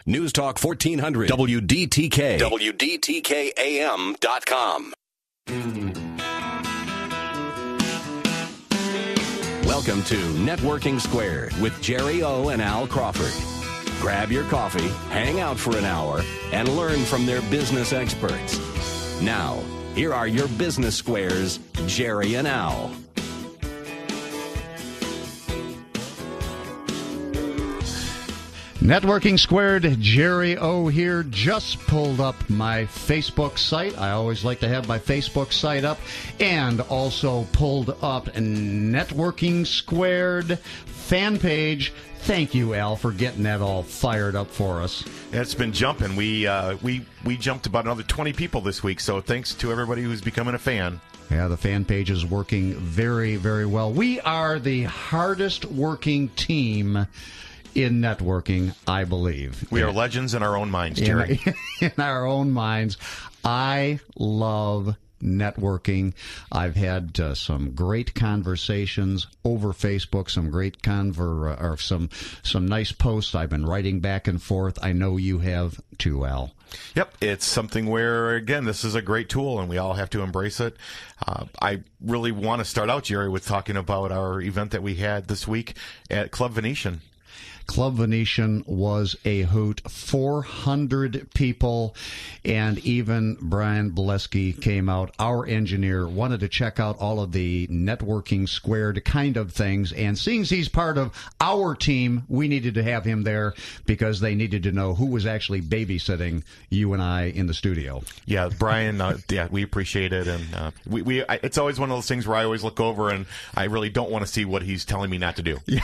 News Talk 1400, WDTK, WDTKAM.com. Welcome to Networking Squared with Jerry O and Al Crawford. Grab your coffee, hang out for an hour, and learn from their business experts. Now, here are your business squares, Jerry and Al. Networking Squared, Jerry O here. Just pulled up my Facebook site. I always like to have my Facebook site up. And also pulled up Networking Squared fan page. Thank you, Al, for getting that all fired up for us. It's been jumping. We jumped about another 20 people this week, so thanks to everybody who's becoming a fan. Yeah, the fan page is working very, very well. We are the hardest working team in networking, I believe. We are legends in our own minds, Jerry. In our own minds. I love networking. I've had some great conversations over Facebook, some great some nice posts. I've been writing back and forth. I know you have too, Al. Yep, it's something where, again, this is a great tool, and we all have to embrace it. I really want to start out, Jerry, with talking about our event that we had this week at Club Venetian. Club Venetian was a hoot. 400 people, and even Brian Bolesky came out. Our engineer wanted to check out all of the Networking Squared kind of things, and seeing as he's part of our team, we needed to have him there because they needed to know who was actually babysitting you and I in the studio. Yeah, Brian, we appreciate it, and it's always one of those things where I always look over and I really don't want to see what he's telling me not to do. Yeah.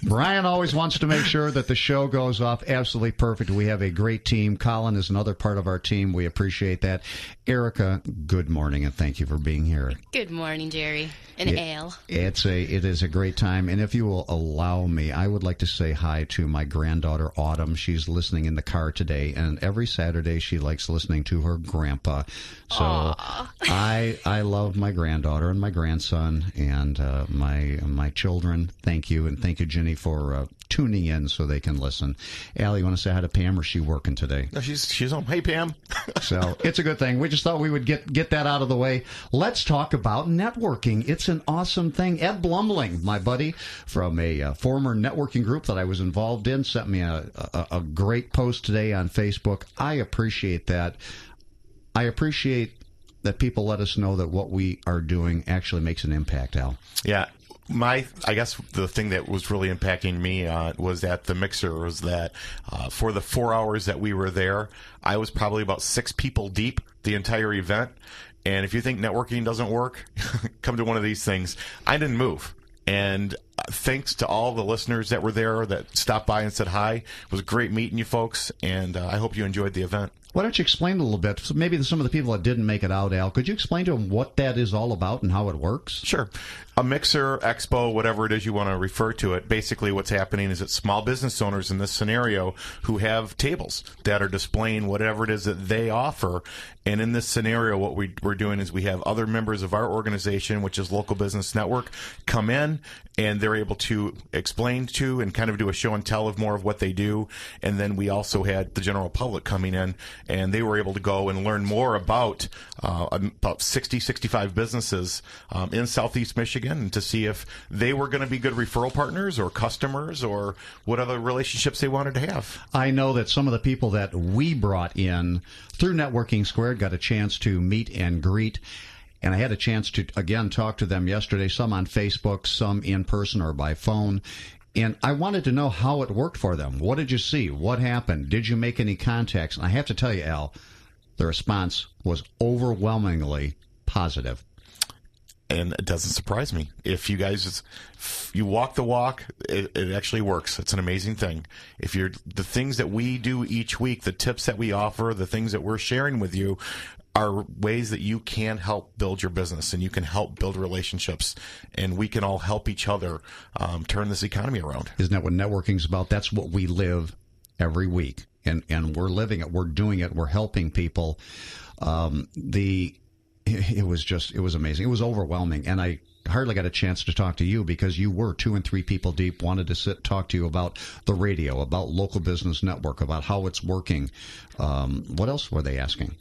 Brian always wants to make sure that the show goes off absolutely perfect. We have a great team. Colin is another part of our team. We appreciate that. Erica, good morning, and thank you for being here. Good morning, Jerry. And Al. It is a great time, and if you will allow me, I would like to say hi to my granddaughter, Autumn. She's listening in the car today, and every Saturday she likes listening to her grandpa. So I love my granddaughter and my grandson and my children. Thank you, and thank you, Jenny, for tuning in so they can listen. Al, you want to say hi to Pam, or is she working today? No, she's home. Hey, Pam. So it's a good thing. We just thought we would get that out of the way. Let's talk about networking. It's an awesome thing. Ed Blumling, my buddy from a former networking group that I was involved in, sent me a great post today on Facebook. I appreciate that. I appreciate that people let us know that what we are doing actually makes an impact, Al. Yeah. I guess the thing that was really impacting me was at the mixer was that for the 4 hours that we were there, I was probably about 6 people deep the entire event. And if you think networking doesn't work, come to one of these things. I didn't move. And thanks to all the listeners that were there that stopped by and said hi. It was great meeting you folks, and I hope you enjoyed the event. Why don't you explain a little bit? So maybe some of the people that didn't make it out, Al, could you explain to them what that is all about and how it works? Sure. A mixer, expo, whatever it is you want to refer to it, basically what's happening is that small business owners in this scenario who have tables that are displaying whatever it is that they offer. And in this scenario, what we're doing is we have other members of our organization, which is Local Business Network, come in, and they're able to explain to and kind of do a show and tell of more of what they do. And then we also had the general public coming in, and they were able to go and learn more about 60, 65 businesses in Southeast Michigan, and to see if they were going to be good referral partners or customers or what other relationships they wanted to have. I know that some of the people that we brought in through Networking Squared got a chance to meet and greet. And I had a chance to, again, talk to them yesterday, some on Facebook, some in person or by phone. And I wanted to know how it worked for them. What did you see? What happened? Did you make any contacts? And I have to tell you, Al, the response was overwhelmingly positive. And it doesn't surprise me. If you guys, you walk the walk, it actually works. It's an amazing thing. If you're the things that we do each week, the tips that we offer, the things that we're sharing with you are ways that you can help build your business and you can help build relationships, and we can all help each other turn this economy around. Isn't that what networking's about? That's what we live every week, and we're living it. We're doing it. We're helping people. It was amazing. It was overwhelming, and hardly got a chance to talk to you because you were 2 and 3 people deep, wanted to talk to you about the radio, about Local Business Network, about how it's working. What else were they asking?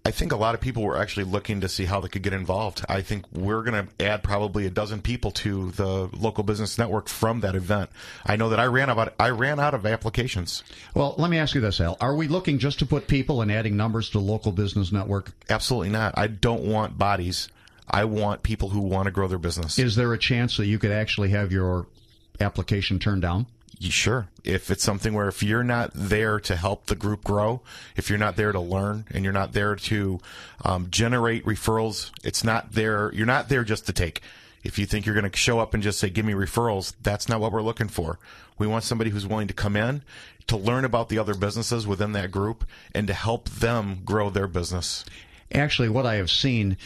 I think a lot of people were actually looking to see how they could get involved. I think we're going to add probably a dozen people to the Local Business Network from that event. I know that I ran out of applications. Well, let me ask you this, Al. Are we looking just to put people and adding numbers to Local Business Network? Absolutely not. I don't want bodies. I want people who want to grow their business. Is there a chance that you could actually have your application turned down? Sure. If it's something where if you're not there to help the group grow, if you're not there to learn and you're not there to generate referrals, it's not there. You're not there just to take. If you think you're going to show up and just say, give me referrals, that's not what we're looking for. We want somebody who's willing to come in, to learn about the other businesses within that group, and to help them grow their business. Actually, what I have seen,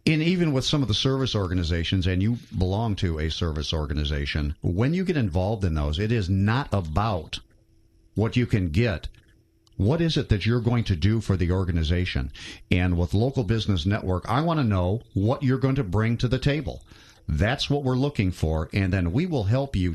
even with some of the service organizations, and you belong to a service organization, when you get involved in those, it is not about what you can get. What is it that you're going to do for the organization? And with Local Business Network, I want to know what you're going to bring to the table. That's what we're looking for, and then we will help you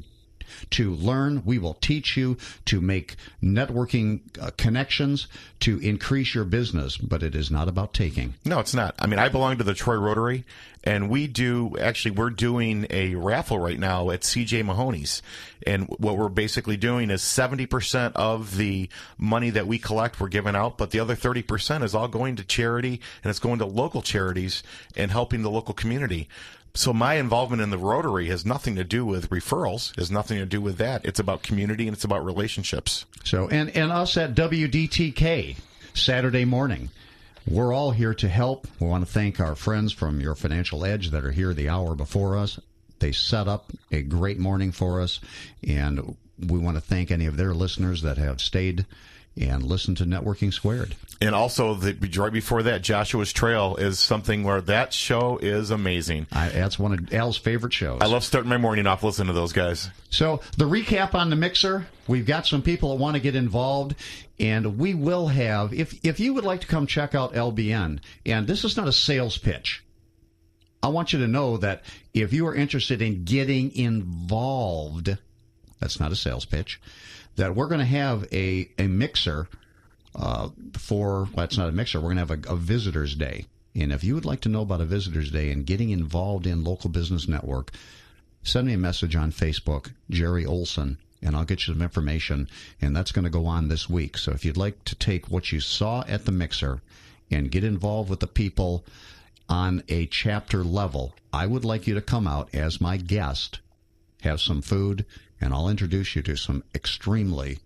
to learn. We will teach you to make networking connections to increase your business, but it is not about taking. No, it's not. I mean, I belong to the Troy Rotary, and we're doing a raffle right now at CJ Mahoney's. And what we're basically doing is 70% of the money that we collect, we're giving out, but the other 30% is all going to charity, and it's going to local charities and helping the local community. So my involvement in the Rotary has nothing to do with referrals, has nothing to do with that. It's about community and it's about relationships. So, and us at WDTK, Saturday morning, we're all here to help. We want to thank our friends from Your Financial Edge that are here the hour before us. They set up a great morning for us, and we want to thank any of their listeners that have stayed and listened to Networking Squared. And also, right before that, Joshua's Trail is something where that show is amazing. That's one of Al's favorite shows. I love starting my morning off listening to those guys. So the recap on the mixer, we've got some people that want to get involved, and we will have, if you would like to come check out LBN, and this is not a sales pitch, I want you to know that if you are interested in getting involved, that's not a sales pitch, that we're going to have a mixer it's not a mixer, we're going to have a Visitors Day. And if you would like to know about a Visitors Day and getting involved in Local Business Network, send me a message on Facebook, Jerry Olson, and I'll get you some information, and that's going to go on this week. So if you'd like to take what you saw at the mixer and get involved with the people on a chapter level, I would like you to come out as my guest, have some food, and I'll introduce you to some extremely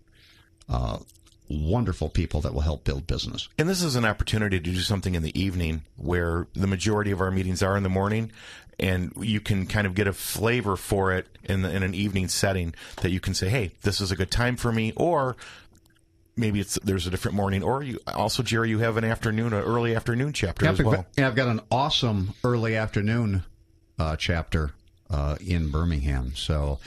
wonderful people that will help build business. And this is an opportunity to do something in the evening where the majority of our meetings are in the morning, and you can kind of get a flavor for it in an evening setting that you can say, hey, this is a good time for me, or maybe there's a different morning, or you also, Jerry, you have an early afternoon chapter as well. Yeah, I've got an awesome early afternoon chapter in Birmingham, so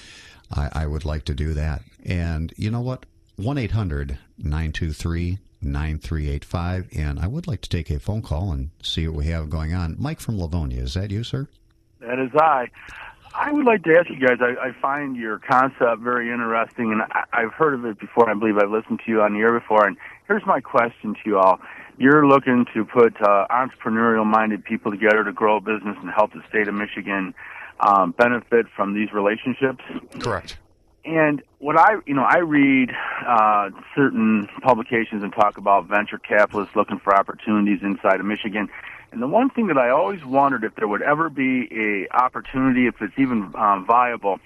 I would like to do that. And you know what? 1-800-923-9385, and I would like to take a phone call and see what we have going on. Mike from Livonia, is that you, sir? That is I. I would like to ask you guys, I find your concept very interesting, and I've heard of it before, and I believe I've listened to you on the air before, and here's my question to you all. You're looking to put entrepreneurial-minded people together to grow a business and help the state of Michigan benefit from these relationships? Correct. And what I read certain publications and talk about venture capitalists looking for opportunities inside of Michigan. And the one thing that I always wondered if there would ever be a opportunity, if it's even viable,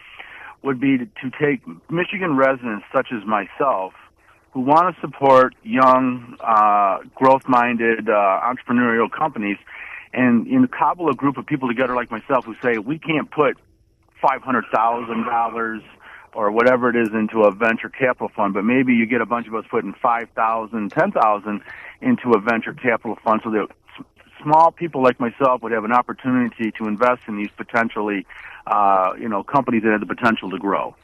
would be to take Michigan residents such as myself who want to support young, growth-minded entrepreneurial companies and cobble a group of people together like myself who say we can't put $500,000 or whatever it is into a venture capital fund, but maybe you get a bunch of us putting $5,000, $10,000 into a venture capital fund so that small people like myself would have an opportunity to invest in these potentially, companies that have the potential to grow.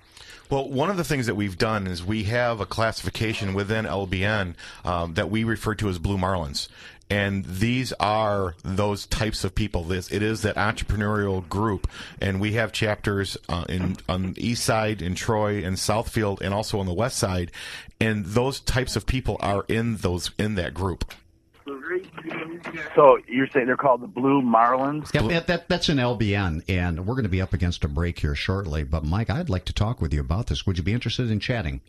Well, one of the things that we've done is we have a classification within LBN that we refer to as Blue Marlins. And these are those types of people. It is that entrepreneurial group, and we have chapters on the east side, in Troy, and Southfield, and also on the west side. And those types of people are in that group. So you're saying they're called the Blue Marlins? Yep, that's an LBN, and we're going to be up against a break here shortly. But Mike, I'd like to talk with you about this. Would you be interested in chatting?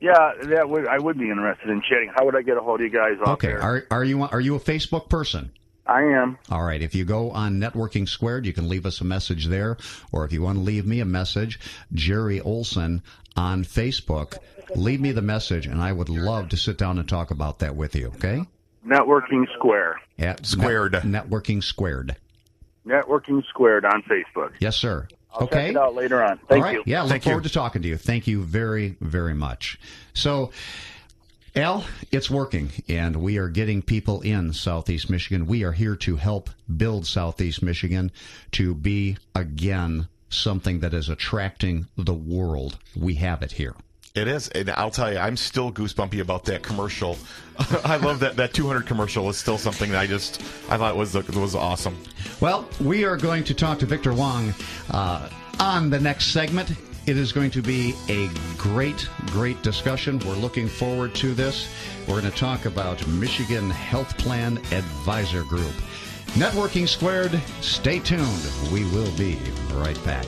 Yeah, I would be interested in chatting. How would I get a hold of you guys off Okay, there? are you a Facebook person? I am. All right, if you go on Networking Squared, you can leave us a message there, or if you want to leave me a message, Jerry Olson on Facebook, leave me the message, and I would love to sit down and talk about that with you, okay? Networking Square. Squared. Networking Squared. Networking Squared on Facebook. Yes, sir. I'll Okay. check it out later on. Thank you. Yeah, look Thank you. forward to talking to you. Thank you very, very much. So, Al, it's working, and we are getting people in Southeast Michigan. We are here to help build Southeast Michigan to be, again, something that is attracting the world. We have it here. It is, and I'll tell you, I'm still goosebumpy about that commercial. I love that 200 commercial is still something that I thought was awesome. Well, we are going to talk to Victor Wong on the next segment. It is going to be a great, great discussion. We're looking forward to this. We're going to talk about Michigan Health Plan Advisor Group. Networking Squared, stay tuned. We will be right back.